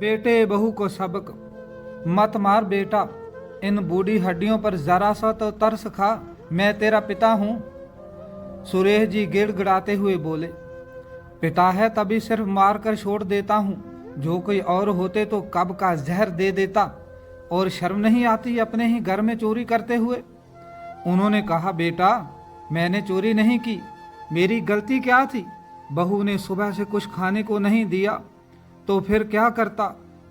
बेटे बहू को सबक। मत मार बेटा, इन बूढ़ी हड्डियों पर जरा सा तो तरस खा, मैं तेरा पिता हूं। सुरेश जी गिड़गिड़ाते हुए बोले, पिता है तभी सिर्फ मार कर छोड़ देता हूं, जो कोई और होते तो कब का जहर दे देता। और शर्म नहीं आती अपने ही घर में चोरी करते हुए। उन्होंने कहा, बेटा मैंने चोरी नहीं की, मेरी गलती क्या थी? बहू ने सुबह से कुछ खाने को नहीं दिया तो फिर क्या करता?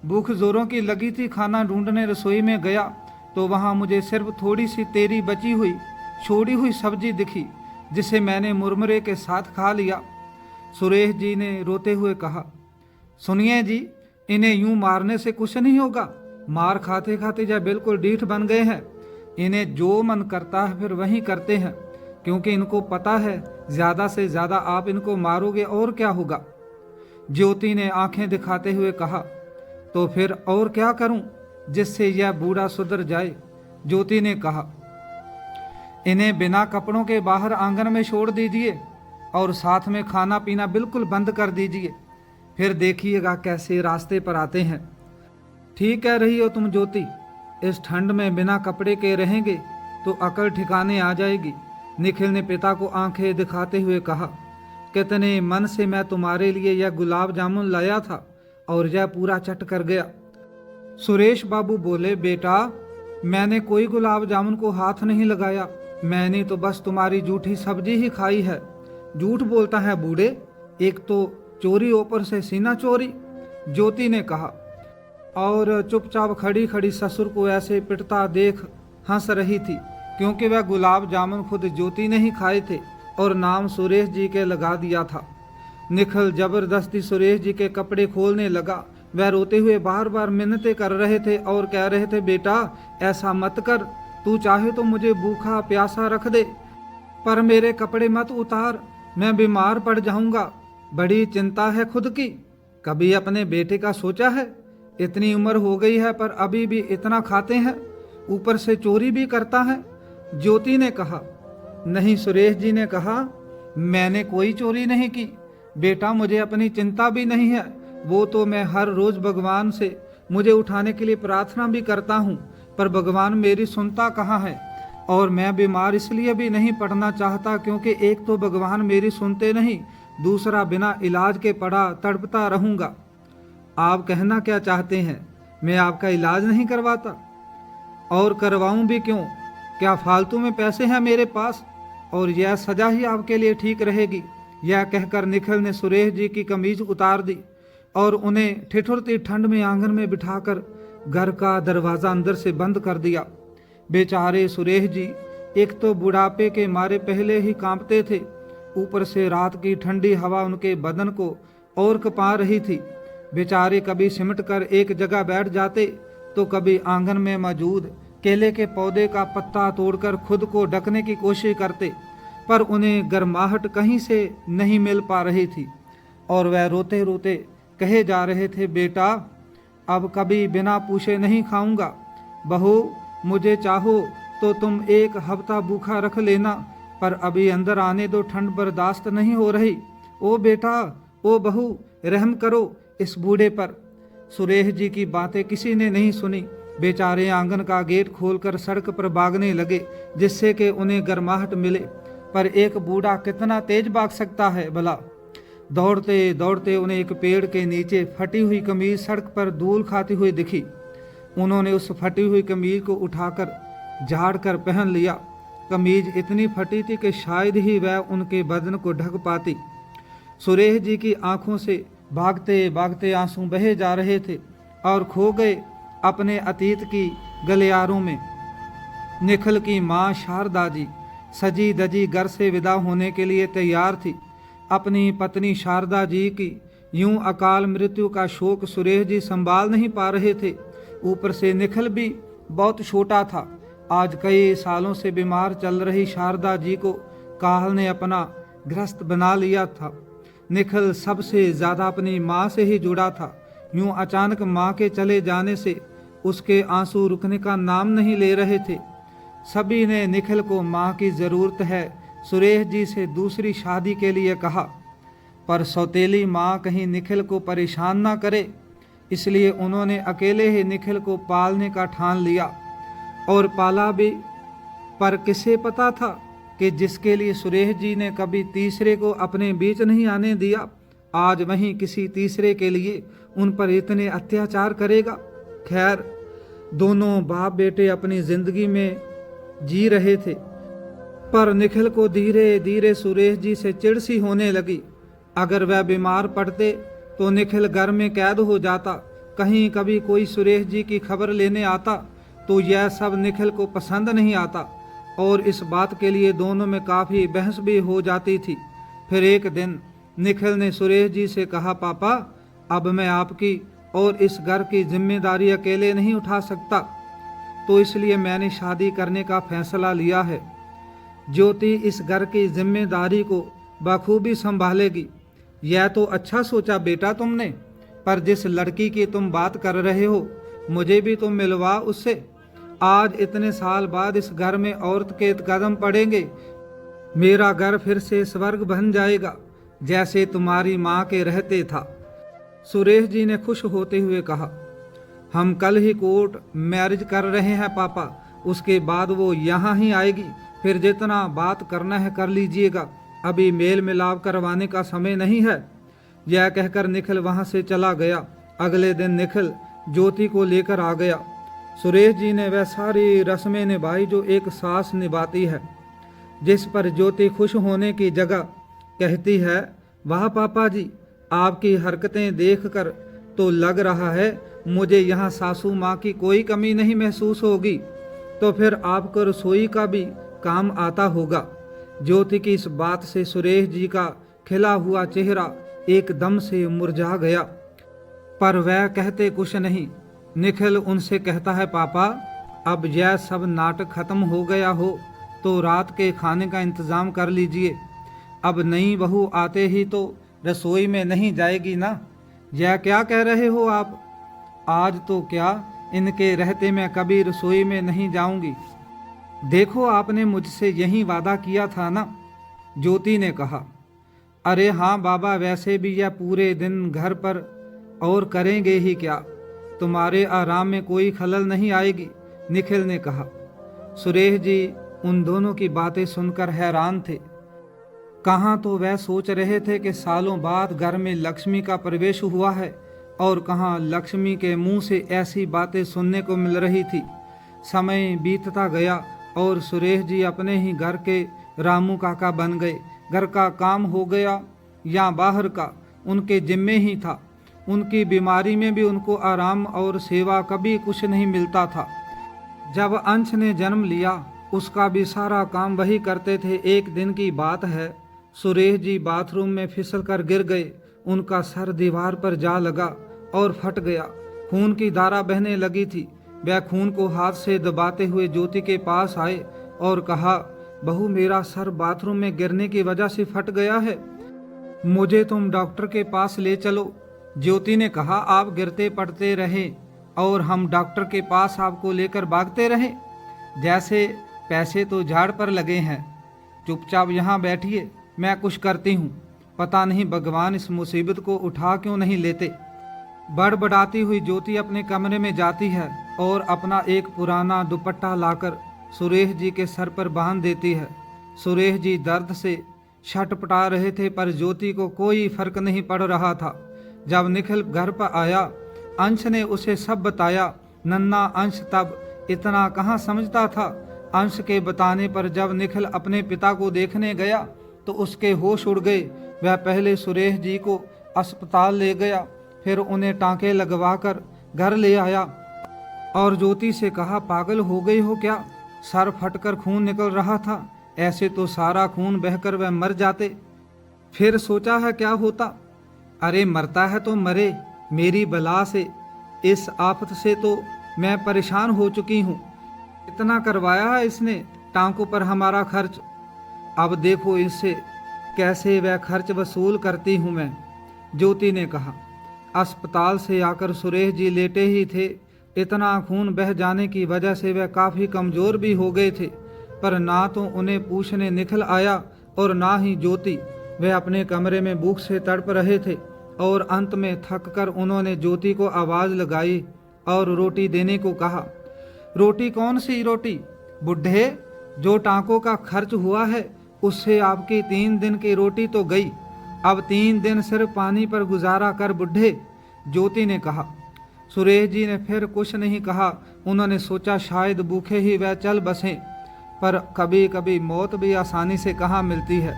भूख जोरों की लगी थी, खाना ढूंढने रसोई में गया तो वहां मुझे सिर्फ थोड़ी सी तेरी बची हुई छोड़ी हुई सब्जी दिखी, जिसे मैंने मुरमुरे के साथ खा लिया। सुरेश जी ने रोते हुए कहा, सुनिए जी, इन्हें यूं मारने से कुछ नहीं होगा। मार खाते खाते जब बिल्कुल डीठ बन गए हैं, इन्हें जो मन करता है फिर वही करते हैं, क्योंकि इनको पता है ज्यादा से ज्यादा आप इनको मारोगे और क्या होगा। ज्योति ने आंखें दिखाते हुए कहा, तो फिर और क्या करूं जिससे यह बूढ़ा सुधर जाए? ज्योति ने कहा, इन्हें बिना कपड़ों के बाहर आंगन में छोड़ दीजिए और साथ में खाना पीना बिल्कुल बंद कर दीजिए, फिर देखिएगा कैसे रास्ते पर आते हैं। ठीक कह रही हो तुम ज्योति, इस ठंड में बिना कपड़े के रहेंगे तो अकल ठिकाने आ जाएगी। निखिल ने पिता को आंखें दिखाते हुए कहा, कितने मन से मैं तुम्हारे लिए यह गुलाब जामुन लाया था और यह पूरा चट कर गया। सुरेश बाबू बोले, बेटा मैंने कोई गुलाब जामुन को हाथ नहीं लगाया, मैंने तो बस तुम्हारी जूठी सब्जी ही खाई है। झूठ बोलता है बूढ़े, एक तो चोरी ऊपर से सीना चोरी। ज्योति ने कहा, और चुपचाप खड़ी खड़ी ससुर को ऐसे पिटता देख हंस रही थी, क्योंकि वह गुलाब जामुन खुद ज्योति ने ही खाए थे और नाम सुरेश जी के लगा दिया था। निखिल जबरदस्ती सुरेश जी के कपड़े खोलने लगा। वह रोते हुए बार बार मिन्नतें कर रहे थे और कह रहे थे, बेटा ऐसा मत कर, तू चाहे तो मुझे भूखा प्यासा रख दे, पर मेरे कपड़े मत उतार, मैं बीमार पड़ जाऊंगा। बड़ी चिंता है खुद की, कभी अपने बेटे का सोचा है? इतनी उम्र हो गई है पर अभी भी इतना खाते हैं, ऊपर से चोरी भी करता है। ज्योति ने कहा, नहीं। सुरेश जी ने कहा, मैंने कोई चोरी नहीं की बेटा, मुझे अपनी चिंता भी नहीं है। वो तो मैं हर रोज भगवान से मुझे उठाने के लिए प्रार्थना भी करता हूँ, पर भगवान मेरी सुनता कहाँ है। और मैं बीमार इसलिए भी नहीं पड़ना चाहता क्योंकि एक तो भगवान मेरी सुनते नहीं, दूसरा बिना इलाज के पड़ा तड़पता रहूंगा। आप कहना क्या चाहते हैं, मैं आपका इलाज नहीं करवाता? और करवाऊं भी क्यों? क्या फालतू में पैसे हैं मेरे पास? और यह सजा ही आपके लिए ठीक रहेगी। यह कहकर निखिल ने सुरेश जी की कमीज उतार दी और उन्हें ठिठुरती ठंड में आंगन में बिठाकर घर का दरवाज़ा अंदर से बंद कर दिया। बेचारे सुरेश जी एक तो बुढ़ापे के मारे पहले ही कांपते थे, ऊपर से रात की ठंडी हवा उनके बदन को और कपा रही थी। बेचारे कभी सिमट कर एक जगह बैठ जाते तो कभी आंगन में मौजूद केले के पौधे का पत्ता तोड़कर खुद को ढकने की कोशिश करते, पर उन्हें गर्माहट कहीं से नहीं मिल पा रही थी और वह रोते रोते कहे जा रहे थे, बेटा अब कभी बिना पूछे नहीं खाऊंगा। बहू मुझे चाहो तो तुम एक हफ्ता भूखा रख लेना, पर अभी अंदर आने दो, ठंड बर्दाश्त नहीं हो रही। ओ बेटा, ओ बहू, रहम करो इस बूढ़े पर। सुरेश जी की बातें किसी ने नहीं सुनी। बेचारे आंगन का गेट खोलकर सड़क पर भागने लगे जिससे कि उन्हें गर्माहट मिले, पर एक बूढ़ा कितना तेज भाग सकता है भला। दौड़ते दौड़ते उन्हें एक पेड़ के नीचे फटी हुई कमीज सड़क पर धूल खाती हुई दिखी। उन्होंने उस फटी हुई कमीज को उठाकर झाड़ कर पहन लिया। कमीज इतनी फटी थी कि शायद ही वह उनके बदन को ढक पाती। सुरेश जी की आंखों से भागते भागते आंसू बहे जा रहे थे और खो गए अपने अतीत की गलियारों में। निखिल की माँ शारदा जी सजी धजी घर से विदा होने के लिए तैयार थी। अपनी पत्नी शारदा जी की यूं अकाल मृत्यु का शोक सुरेश जी संभाल नहीं पा रहे थे। ऊपर से निखिल भी बहुत छोटा था। आज कई सालों से बीमार चल रही शारदा जी को काहल ने अपना गृहस्थ बना लिया था। निखिल सबसे ज़्यादा अपनी माँ से ही जुड़ा था। यूं अचानक माँ के चले जाने से उसके आंसू रुकने का नाम नहीं ले रहे थे। सभी ने निखिल को माँ की ज़रूरत है सुरेश जी से दूसरी शादी के लिए कहा, पर सौतेली माँ कहीं निखिल को परेशान ना करे। इसलिए उन्होंने अकेले ही निखिल को पालने का ठान लिया और पाला भी। पर किसे पता था कि जिसके लिए सुरेश जी ने कभी तीसरे को अपने बीच नहीं आने दिया, आज वहीं किसी तीसरे के लिए उन पर इतने अत्याचार करेगा। खैर, दोनों बाप बेटे अपनी जिंदगी में जी रहे थे, पर निखिल को धीरे धीरे सुरेश जी से चिढ़ सी होने लगी। अगर वह बीमार पड़ते तो निखिल घर में कैद हो जाता। कहीं कभी कोई सुरेश जी की खबर लेने आता तो यह सब निखिल को पसंद नहीं आता और इस बात के लिए दोनों में काफ़ी बहस भी हो जाती थी। फिर एक दिन निखिल ने सुरेश जी से कहा, पापा, अब मैं आपकी और इस घर की जिम्मेदारी अकेले नहीं उठा सकता, तो इसलिए मैंने शादी करने का फैसला लिया है। ज्योति इस घर की जिम्मेदारी को बखूबी संभालेगी। यह तो अच्छा सोचा बेटा तुमने, पर जिस लड़की की तुम बात कर रहे हो, मुझे भी तुम मिलवा उससे। आज इतने साल बाद इस घर में औरत के कदम पड़ेंगे, मेरा घर फिर से स्वर्ग बन जाएगा, जैसे तुम्हारी माँ के रहते था। सुरेश जी ने खुश होते हुए कहा, हम कल ही कोर्ट मैरिज कर रहे हैं पापा, उसके बाद वो यहाँ ही आएगी, फिर जितना बात करना है कर लीजिएगा, अभी मेल मिलाप करवाने का समय नहीं है। यह कहकर निखिल वहाँ से चला गया। अगले दिन निखिल ज्योति को लेकर आ गया। सुरेश जी ने वह सारी रस्में निभाई जो एक सास निभाती है, जिस पर ज्योति खुश होने की जगह कहती है, वाह पापा जी, आपकी हरकतें देखकर तो लग रहा है मुझे यहाँ सासू माँ की कोई कमी नहीं महसूस होगी, तो फिर आपको रसोई का भी काम आता होगा। ज्योति की इस बात से सुरेश जी का खिला हुआ चेहरा एकदम से मुरझा गया, पर वह कहते कुछ नहीं। निखिल उनसे कहता है, पापा, अब यह सब नाटक खत्म हो गया हो तो रात के खाने का इंतज़ाम कर लीजिए। अब नई बहू आते ही तो रसोई में नहीं जाएगी ना। यह क्या कह रहे हो आप? आज तो क्या, इनके रहते मैं कभी रसोई में नहीं जाऊंगी। देखो, आपने मुझसे यही वादा किया था ना, ज्योति ने कहा। अरे हाँ बाबा, वैसे भी यह पूरे दिन घर पर और करेंगे ही क्या, तुम्हारे आराम में कोई खलल नहीं आएगी, निखिल ने कहा। सुरेश जी उन दोनों की बातें सुनकर हैरान थे। कहाँ तो वह सोच रहे थे कि सालों बाद घर में लक्ष्मी का प्रवेश हुआ है, और कहाँ लक्ष्मी के मुंह से ऐसी बातें सुनने को मिल रही थी। समय बीतता गया और सुरेश जी अपने ही घर के रामू काका बन गए। घर का काम हो गया या बाहर का, उनके जिम्मे ही था। उनकी बीमारी में भी उनको आराम और सेवा कभी कुछ नहीं मिलता था। जब अंश ने जन्म लिया, उसका भी सारा काम वही करते थे। एक दिन की बात है, सुरेश जी बाथरूम में फिसल कर गिर गए। उनका सर दीवार पर जा लगा और फट गया। खून की धारा बहने लगी थी। वह खून को हाथ से दबाते हुए ज्योति के पास आए और कहा, बहू, मेरा सर बाथरूम में गिरने की वजह से फट गया है, मुझे तुम डॉक्टर के पास ले चलो। ज्योति ने कहा, आप गिरते पड़ते रहे और हम डॉक्टर के पास आपको लेकर भागते रहे, जैसे पैसे तो झाड़ पर लगे हैं। चुपचाप यहाँ बैठिए, मैं कुछ करती हूँ। पता नहीं भगवान इस मुसीबत को उठा क्यों नहीं लेते। बड़बड़ाती हुई ज्योति अपने कमरे में जाती है और अपना एक पुराना दुपट्टा लाकर सुरेश जी के सर पर बांध देती है। सुरेश जी दर्द से छटपटा रहे थे, पर ज्योति को कोई फर्क नहीं पड़ रहा था। जब निखिल घर पर आया, अंश ने उसे सब बताया। नन्हा अंश तब इतना कहाँ समझता था। अंश के बताने पर जब निखिल अपने पिता को देखने गया तो उसके होश उड़ गए। वह पहले सुरेश जी को अस्पताल ले गया, फिर उन्हें टांके लगवाकर घर ले आया और ज्योति से कहा, पागल हो गई हो क्या? सर फटकर खून निकल रहा था, ऐसे तो सारा खून बहकर वह मर जाते। फिर सोचा है क्या होता। अरे मरता है तो मरे, मेरी बला से, इस आफत से तो मैं परेशान हो चुकी हूँ। इतना करवाया है इसने, टांकों पर हमारा खर्च, अब देखो इससे कैसे वह खर्च वसूल करती हूँ मैं, ज्योति ने कहा। अस्पताल से आकर सुरेश जी लेटे ही थे। इतना खून बह जाने की वजह से वह काफ़ी कमज़ोर भी हो गए थे, पर ना तो उन्हें पूछने निखिल आया और ना ही ज्योति। वे अपने कमरे में भूख से तड़प रहे थे और अंत में थक कर उन्होंने ज्योति को आवाज़ लगाई और रोटी देने को कहा। रोटी कौन सी रोटी? बुढ़े, जो टाँकों का खर्च हुआ है उससे आपकी 3 दिन की रोटी तो गई, अब 3 दिन सिर्फ पानी पर गुजारा कर बुढ़े, ज्योति ने कहा। सुरेश जी ने फिर कुछ नहीं कहा। उन्होंने सोचा शायद भूखे ही वह चल बसें, पर कभी कभी मौत भी आसानी से कहाँ मिलती है।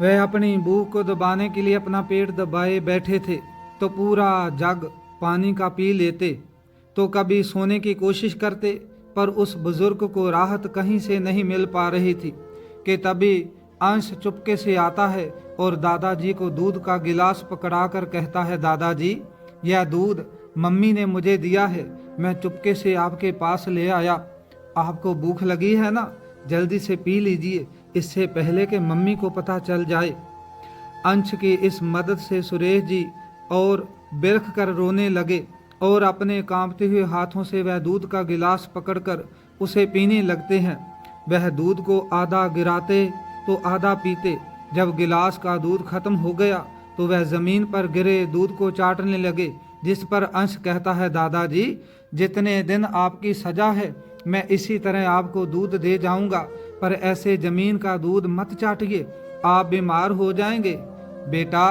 वह अपनी भूख को दबाने के लिए अपना पेट दबाए बैठे थे, तो पूरा जग पानी का पी लेते, तो कभी सोने की कोशिश करते, पर उस बुजुर्ग को राहत कहीं से नहीं मिल पा रही थी कि तभी अंश चुपके से आता है और दादाजी को दूध का गिलास पकड़ाकर कहता है, दादाजी यह दूध मम्मी ने मुझे दिया है, मैं चुपके से आपके पास ले आया। आपको भूख लगी है ना, जल्दी से पी लीजिए, इससे पहले कि मम्मी को पता चल जाए। अंश की इस मदद से सुरेश जी और बिलख कर रोने लगे और अपने कांपते हुए हाथों से वह दूध का गिलास पकड़कर उसे पीने लगते हैं। वह दूध को आधा गिराते तो आधा पीते। जब गिलास का दूध खत्म हो गया तो वह जमीन पर गिरे दूध को चाटने लगे, जिस पर अंश कहता है, दादाजी जितने दिन आपकी सजा है मैं इसी तरह आपको दूध दे जाऊंगा, पर ऐसे जमीन का दूध मत चाटिए, आप बीमार हो जाएंगे। बेटा,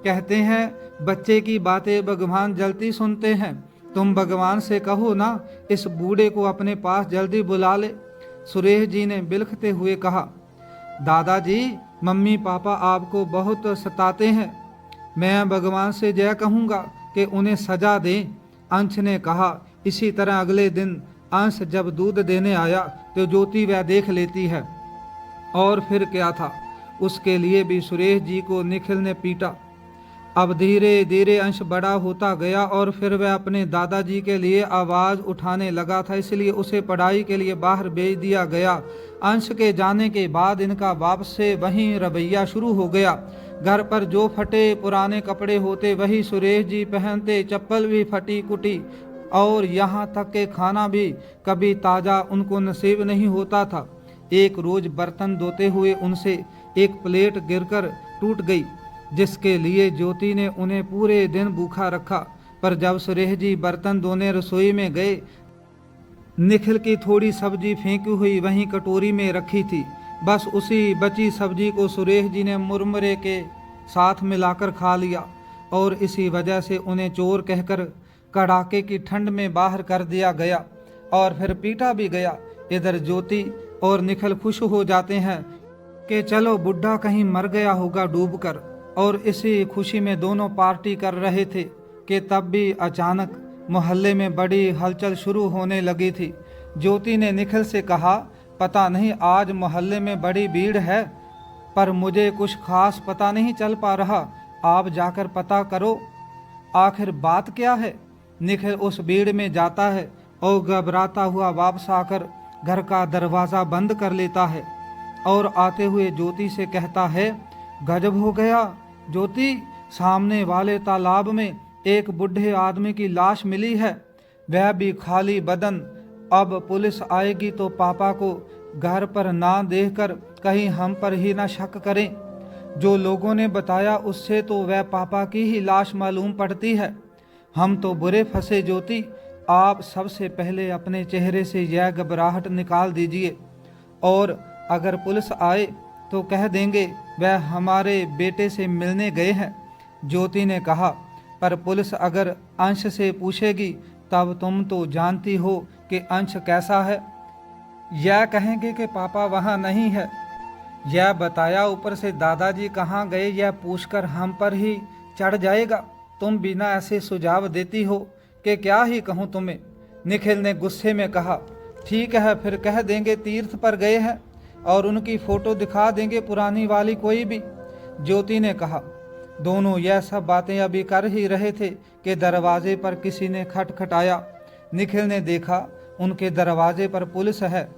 कहते हैं बच्चे की बातें भगवान जल्दी सुनते हैं, तुम भगवान से कहो ना इस बूढ़े को अपने पास जल्दी बुला ले। सुरेश जी ने बिलखते हुए कहा, दादाजी मम्मी पापा आपको बहुत सताते हैं, मैं भगवान से जय कहूँगा कि उन्हें सजा दें। अंश ने कहा। इसी तरह अगले दिन अंश जब दूध देने आया तो ज्योति वह देख लेती है। और फिर क्या था, उसके लिए भी सुरेश जी को निखिल ने पीटा। अब धीरे धीरे अंश बड़ा होता गया और फिर वह अपने दादाजी के लिए आवाज़ उठाने लगा था, इसलिए उसे पढ़ाई के लिए बाहर भेज दिया गया। अंश के जाने के बाद इनका वापस से वहीं रवैया शुरू हो गया। घर पर जो फटे पुराने कपड़े होते वही सुरेश जी पहनते, चप्पल भी फटी कुटी, और यहाँ तक के खाना भी कभी ताज़ा उनको नसीब नहीं होता था। एक रोज़ बर्तन धोते हुए उनसे एक प्लेट गिरकर टूट गई, जिसके लिए ज्योति ने उन्हें पूरे दिन भूखा रखा। पर जब सुरेश जी बर्तन धोने रसोई में गए, निखिल की थोड़ी सब्जी फेंकी हुई वहीं कटोरी में रखी थी। बस उसी बची सब्जी को सुरेश जी ने मुरमुरे के साथ मिलाकर खा लिया और इसी वजह से उन्हें चोर कहकर कड़ाके की ठंड में बाहर कर दिया गया और फिर पीटा भी गया। इधर ज्योति और निखिल खुश हो जाते हैं कि चलो बुढ़ा कहीं मर गया होगा डूबकर, और इसी खुशी में दोनों पार्टी कर रहे थे कि तब भी अचानक मोहल्ले में बड़ी हलचल शुरू होने लगी थी। ज्योति ने निखिल से कहा, पता नहीं आज मोहल्ले में बड़ी भीड़ है, पर मुझे कुछ खास पता नहीं चल पा रहा, आप जाकर पता करो आखिर बात क्या है। निखिल उस भीड़ में जाता है और घबराता हुआ वापस आकर घर का दरवाज़ा बंद कर लेता है और आते हुए ज्योति से कहता है, गजब हो गया ज्योति, सामने वाले तालाब में एक बूढ़े आदमी की लाश मिली है, वह भी खाली बदन। अब पुलिस आएगी तो पापा को घर पर ना देखकर कहीं हम पर ही ना शक करें। जो लोगों ने बताया उससे तो वह पापा की ही लाश मालूम पड़ती है। हम तो बुरे फंसे ज्योति, आप सबसे पहले अपने चेहरे से यह घबराहट निकाल दीजिए, और अगर पुलिस आए तो कह देंगे वह हमारे बेटे से मिलने गए हैं। ज्योति ने कहा, पर पुलिस अगर अंश से पूछेगी तब तुम तो जानती हो कि अंश कैसा है। यह कहेंगे कि पापा वहाँ नहीं है, यह बताया ऊपर से दादाजी कहाँ गए यह पूछकर हम पर ही चढ़ जाएगा। तुम बिना ऐसे सुझाव देती हो कि क्या ही कहूँ तुम्हें। निखिल ने गुस्से में कहा, ठीक है फिर कह देंगे तीर्थ पर गए हैं और उनकी फ़ोटो दिखा देंगे पुरानी वाली कोई भी। ज्योति ने कहा। दोनों यह सब बातें अभी कर ही रहे थे कि दरवाजे पर किसी ने खटखटाया। निखिल ने देखा उनके दरवाजे पर पुलिस है।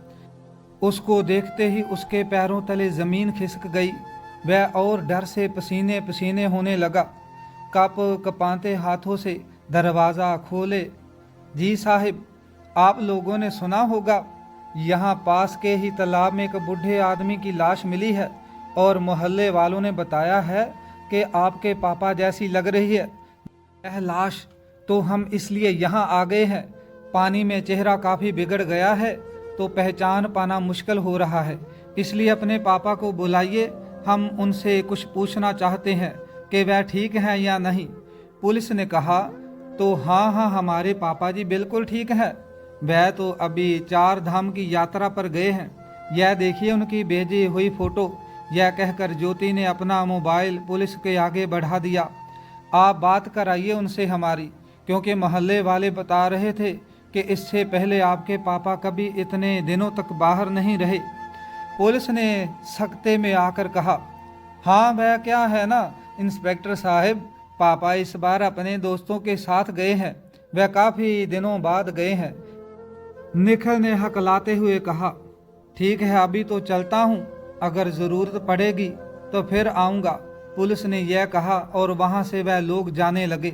उसको देखते ही उसके पैरों तले ज़मीन खिसक गई। वह और डर से पसीने पसीने होने लगा। कप कपाते हाथों से दरवाज़ा खोले। जी साहिब, आप लोगों ने सुना होगा यहाँ पास के ही तालाब में एक बूढ़े आदमी की लाश मिली है और मोहल्ले वालों ने बताया है कि आपके पापा जैसी लग रही है। यह लाश तो हम इसलिए यहाँ आ गए हैं, पानी में चेहरा काफ़ी बिगड़ गया है तो पहचान पाना मुश्किल हो रहा है, इसलिए अपने पापा को बुलाइए, हम उनसे कुछ पूछना चाहते हैं कि वह ठीक हैं या नहीं। पुलिस ने कहा, तो हाँ, हमारे पापा जी बिल्कुल ठीक हैं, वह तो अभी 4 धाम की यात्रा पर गए हैं। यह देखिए उनकी भेजी हुई फ़ोटो। यह कहकर ज्योति ने अपना मोबाइल पुलिस के आगे बढ़ा दिया। आप बात कराइए उनसे हमारी, क्योंकि मोहल्ले वाले बता रहे थे कि इससे पहले आपके पापा कभी इतने दिनों तक बाहर नहीं रहे। पुलिस ने सख्ते में आकर कहा, हाँ वह क्या है ना इंस्पेक्टर साहब, पापा इस बार अपने दोस्तों के साथ गए हैं, वह काफ़ी दिनों बाद गए हैं। निखिल ने हकलाते हुए कहा, ठीक है अभी तो चलता हूँ, अगर ज़रूरत पड़ेगी तो फिर आऊँगा। पुलिस ने यह कहा और वहाँ से वह लोग जाने लगे।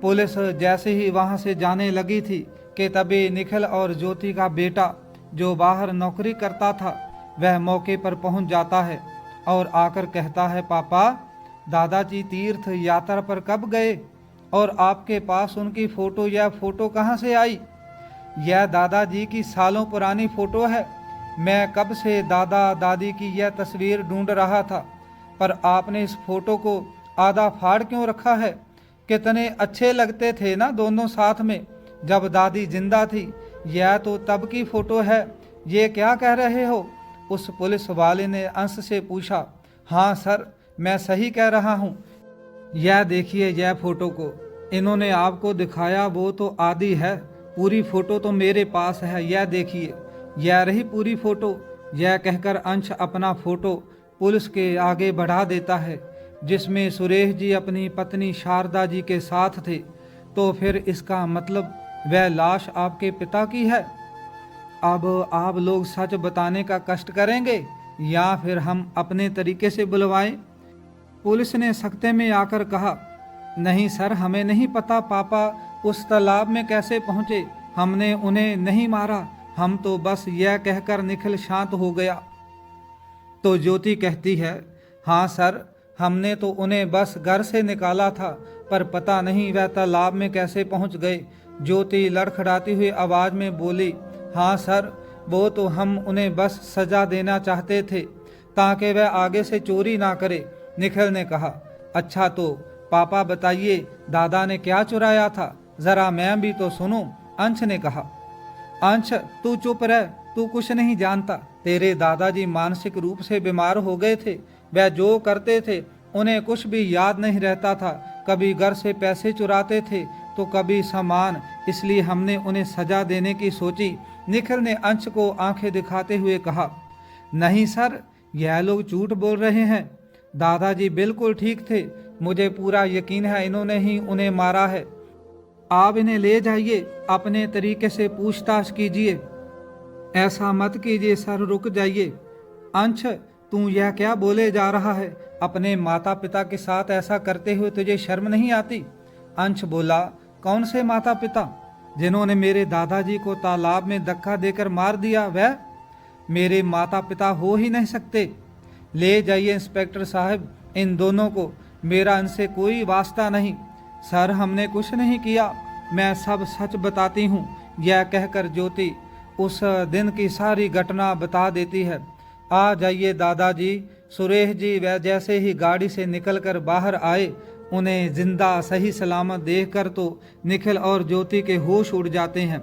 पुलिस जैसे ही वहाँ से जाने लगी थी कि तभी निखिल और ज्योति का बेटा जो बाहर नौकरी करता था वह मौके पर पहुँच जाता है और आकर कहता है, पापा दादाजी तीर्थ यात्रा पर कब गए और आपके पास उनकी फ़ोटो, यह फ़ोटो कहाँ से आई? यह दादाजी की सालों पुरानी फ़ोटो है। मैं कब से दादा दादी की यह तस्वीर ढूंढ रहा था, पर आपने इस फ़ोटो को आधा फाड़ क्यों रखा है? कितने अच्छे लगते थे ना दोनों साथ में जब दादी जिंदा थी। यह तो तब की फ़ोटो है, ये क्या कह रहे हो? उस पुलिस वाले ने अंश से पूछा। हाँ सर, मैं सही कह रहा हूँ। यह देखिए यह फ़ोटो को इन्होंने आपको दिखाया वो तो आधी है, पूरी फ़ोटो तो मेरे पास है, यह देखिए यह रही पूरी फ़ोटो। यह कहकर अंश अपना फ़ोटो पुलिस के आगे बढ़ा देता है जिसमें सुरेश जी अपनी पत्नी शारदा जी के साथ थे। तो फिर इसका मतलब वह लाश आपके पिता की है। अब आप लोग सच बताने का कष्ट करेंगे या फिर हम अपने तरीके से बुलवाएं? पुलिस ने सख्ते में आकर कहा, नहीं सर, हमें नहीं पता पापा उस तालाब में कैसे पहुँचे, हमने उन्हें नहीं मारा, हम तो बस यह कहकर निखिल शांत हो गया। तो ज्योति कहती है, हाँ सर, हमने तो उन्हें बस घर से निकाला था, पर पता नहीं वह तालाब में कैसे पहुंच गए। ज्योति लड़खड़ाती हुई आवाज़ में बोली, हाँ सर, वो तो हम उन्हें बस सज़ा देना चाहते थे ताकि वह आगे से चोरी ना करे। निखिल ने कहा, अच्छा तो पापा बताइए दादा ने क्या चुराया था, ज़रा मैं भी तो सुनूं। अंश ने कहा, अंश तू चुप रह, तू कुछ नहीं जानता। तेरे दादाजी मानसिक रूप से बीमार हो गए थे, वह जो करते थे उन्हें कुछ भी याद नहीं रहता था। कभी घर से पैसे चुराते थे तो कभी सामान, इसलिए हमने उन्हें सजा देने की सोची। निखिल ने अंश को आंखें दिखाते हुए कहा, नहीं सर, यह लोग झूठ बोल रहे हैं, दादाजी बिल्कुल ठीक थे, मुझे पूरा यकीन है इन्होंने ही उन्हें मारा है। आप इन्हें ले जाइए, अपने तरीके से पूछताछ कीजिए। ऐसा मत कीजिए सर, रुक जाइए। अंश तू यह क्या बोले जा रहा है? अपने माता पिता के साथ ऐसा करते हुए तुझे शर्म नहीं आती? अंश बोला, कौन से माता पिता? जिन्होंने मेरे दादाजी को तालाब में धक्का देकर मार दिया वह मेरे माता पिता हो ही नहीं सकते। ले जाइए इंस्पेक्टर साहब इन दोनों को, मेरा इनसे कोई वास्ता नहीं। सर हमने कुछ नहीं किया, मैं सब सच बताती हूँ। यह कहकर ज्योति उस दिन की सारी घटना बता देती है। आ जाइए दादाजी। सुरेश जी वह जैसे ही गाड़ी से निकलकर बाहर आए, उन्हें जिंदा सही सलामत देखकर तो निखिल और ज्योति के होश उड़ जाते हैं।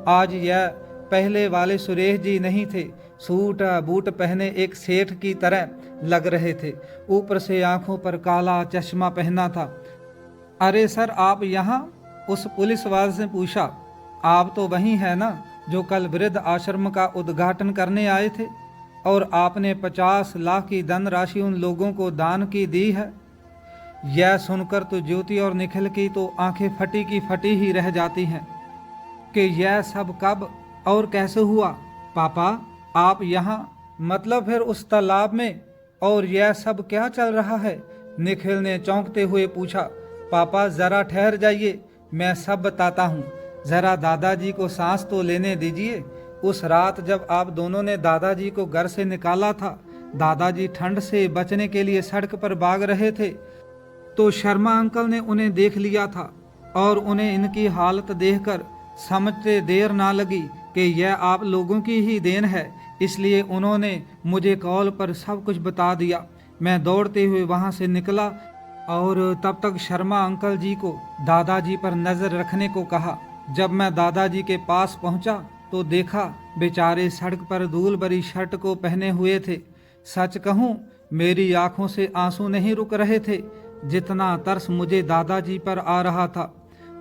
आज यह पहले वाले सुरेश जी नहीं थे, सूट बूट पहने एक सेठ की तरह लग रहे थे, ऊपर से आंखों पर काला चश्मा पहना था। अरे सर आप यहाँ? उस पुलिस वाले से पूछा। आप तो वही हैं ना जो कल वृद्ध आश्रम का उद्घाटन करने आए थे और आपने 50 लाख की धनराशि उन लोगों को दान की दी है। यह सुनकर तो ज्योति और निखिल की तो आंखें फटी की फटी ही रह जाती हैं कि यह सब कब और कैसे हुआ। पापा आप यहाँ, मतलब फिर उस तालाब में, और यह सब क्या चल रहा है? निखिल ने चौंकते हुए पूछा। पापा ज़रा ठहर जाइए, मैं सब बताता हूँ, ज़रा दादाजी को सांस तो लेने दीजिए। उस रात जब आप दोनों ने दादाजी को घर से निकाला था, दादाजी ठंड से बचने के लिए सड़क पर भाग रहे थे। तो शर्मा अंकल ने उन्हें देख लिया था और उन्हें इनकी हालत देखकर समझते देर ना लगी कि यह आप लोगों की ही देन है, इसलिए उन्होंने मुझे कॉल पर सब कुछ बता दिया। मैं दौड़ते हुए वहां से निकला और तब तक शर्मा अंकल जी को दादाजी पर नजर रखने को कहा। जब मैं दादाजी के पास पहुंचा तो देखा बेचारे सड़क पर धूल भरी शर्ट को पहने हुए थे। सच कहूं, मेरी आंखों से आंसू नहीं रुक रहे थे। जितना तरस मुझे दादाजी पर आ रहा था,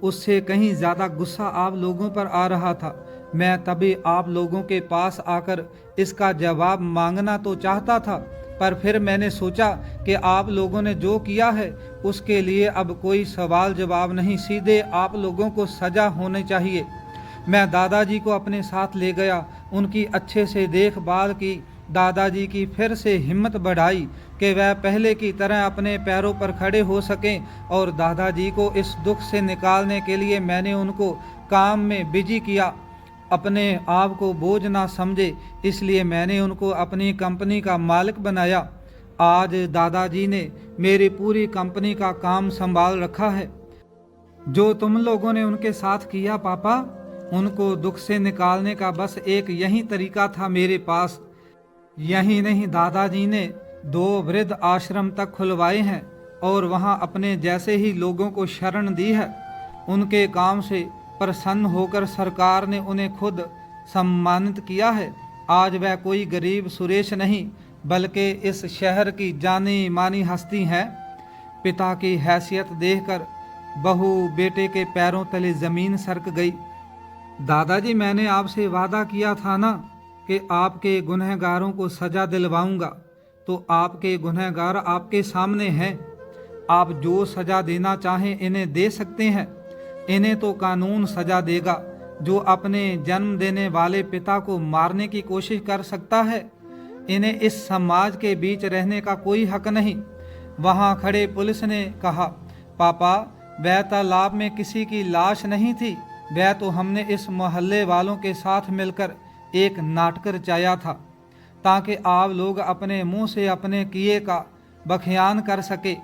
उससे कहीं ज्यादा गुस्सा आप लोगों पर आ रहा था। मैं तभी आप लोगों के पास आकर इसका जवाब मांगना तो चाहता था, पर फिर मैंने सोचा कि आप लोगों ने जो किया है उसके लिए अब कोई सवाल जवाब नहीं, सीधे आप लोगों को सजा होनी चाहिए। मैं दादाजी को अपने साथ ले गया, उनकी अच्छे से देखभाल की, दादाजी की फिर से हिम्मत बढ़ाई कि वह पहले की तरह अपने पैरों पर खड़े हो सकें, और दादाजी को इस दुख से निकालने के लिए मैंने उनको काम में बिजी किया। अपने आप को बोझ ना समझे, इसलिए मैंने उनको अपनी कंपनी का मालिक बनाया। आज दादाजी ने मेरी पूरी कंपनी का काम संभाल रखा है। जो तुम लोगों ने उनके साथ किया पापा, उनको दुख से निकालने का बस एक यही तरीका था मेरे पास। यही नहीं, दादाजी ने 2 वृद्ध आश्रम तक खुलवाए हैं और वहां अपने जैसे ही लोगों को शरण दी है। उनके काम से प्रसन्न होकर सरकार ने उन्हें खुद सम्मानित किया है। आज वह कोई गरीब सुरेश नहीं, बल्कि इस शहर की जानी मानी हस्ती हैं। पिता की हैसियत देखकर बहू बेटे के पैरों तले जमीन सरक गई। दादाजी, मैंने आपसे वादा किया था ना कि आपके गुनहगारों को सजा दिलवाऊंगा, तो आपके गुनहगार आपके सामने हैं। आप जो सजा देना चाहें इन्हें दे सकते हैं। इन्हें तो कानून सजा देगा। जो अपने जन्म देने वाले पिता को मारने की कोशिश कर सकता है, इन्हें इस समाज के बीच रहने का कोई हक नहीं। वहां खड़े पुलिस ने कहा, पापा, वह तालाब में किसी की लाश नहीं थी, वह तो हमने इस मोहल्ले वालों के साथ मिलकर एक नाटक रचाया था, ताकि आप लोग अपने मुंह से अपने किए का बखयान कर सके।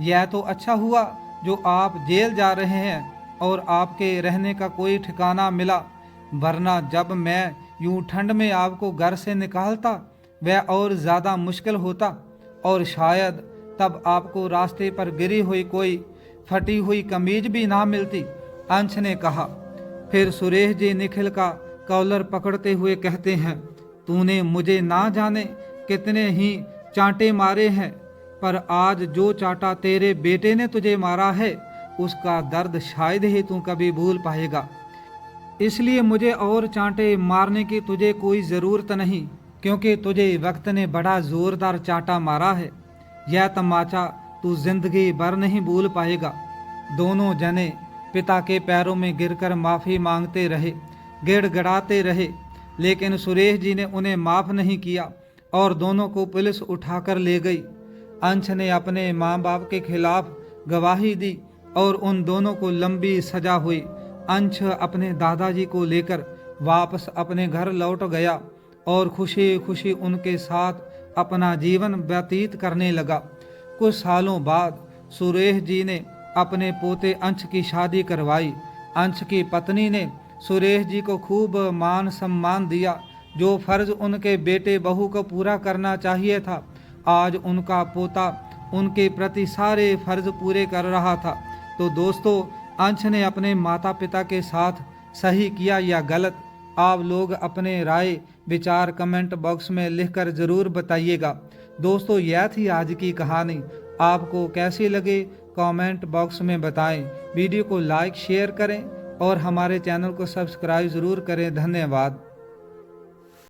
यह तो अच्छा हुआ जो आप जेल जा रहे हैं और आपके रहने का कोई ठिकाना मिला, वरना जब मैं यूं ठंड में आपको घर से निकालता वह और ज़्यादा मुश्किल होता, और शायद तब आपको रास्ते पर गिरी हुई कोई फटी हुई कमीज भी ना मिलती, अंश ने कहा। फिर सुरेश जी निखिल का कॉलर पकड़ते हुए कहते हैं, तूने मुझे ना जाने कितने ही चांटे मारे हैं, पर आज जो चांटा तेरे बेटे ने तुझे मारा है उसका दर्द शायद ही तू कभी भूल पाएगा। इसलिए मुझे और चांटे मारने की तुझे कोई ज़रूरत नहीं, क्योंकि तुझे वक्त ने बड़ा ज़ोरदार चांटा मारा है। यह तमाचा तू जिंदगी भर नहीं भूल पाएगा। दोनों जने पिता के पैरों में गिरकर माफ़ी मांगते रहे, गिड़गिड़ाते रहे, लेकिन सुरेश जी ने उन्हें माफ़ नहीं किया और दोनों को पुलिस उठाकर ले गई। अंश ने अपने माँ बाप के खिलाफ गवाही दी और उन दोनों को लंबी सजा हुई। अंश अपने दादाजी को लेकर वापस अपने घर लौट गया और खुशी खुशी उनके साथ अपना जीवन व्यतीत करने लगा। कुछ सालों बाद सुरेश जी ने अपने पोते अंश की शादी करवाई। अंश की पत्नी ने सुरेश जी को खूब मान सम्मान दिया। जो फर्ज उनके बेटे बहू को पूरा करना चाहिए था, आज उनका पोता उनके प्रति सारे फर्ज पूरे कर रहा था। तो दोस्तों, अंश ने अपने माता पिता के साथ सही किया या गलत, आप लोग अपने राय विचार कमेंट बॉक्स में लिखकर ज़रूर बताइएगा। दोस्तों, यह थी आज की कहानी। आपको कैसी लगे कमेंट बॉक्स में बताएं। वीडियो को लाइक शेयर करें और हमारे चैनल को सब्सक्राइब ज़रूर करें। धन्यवाद।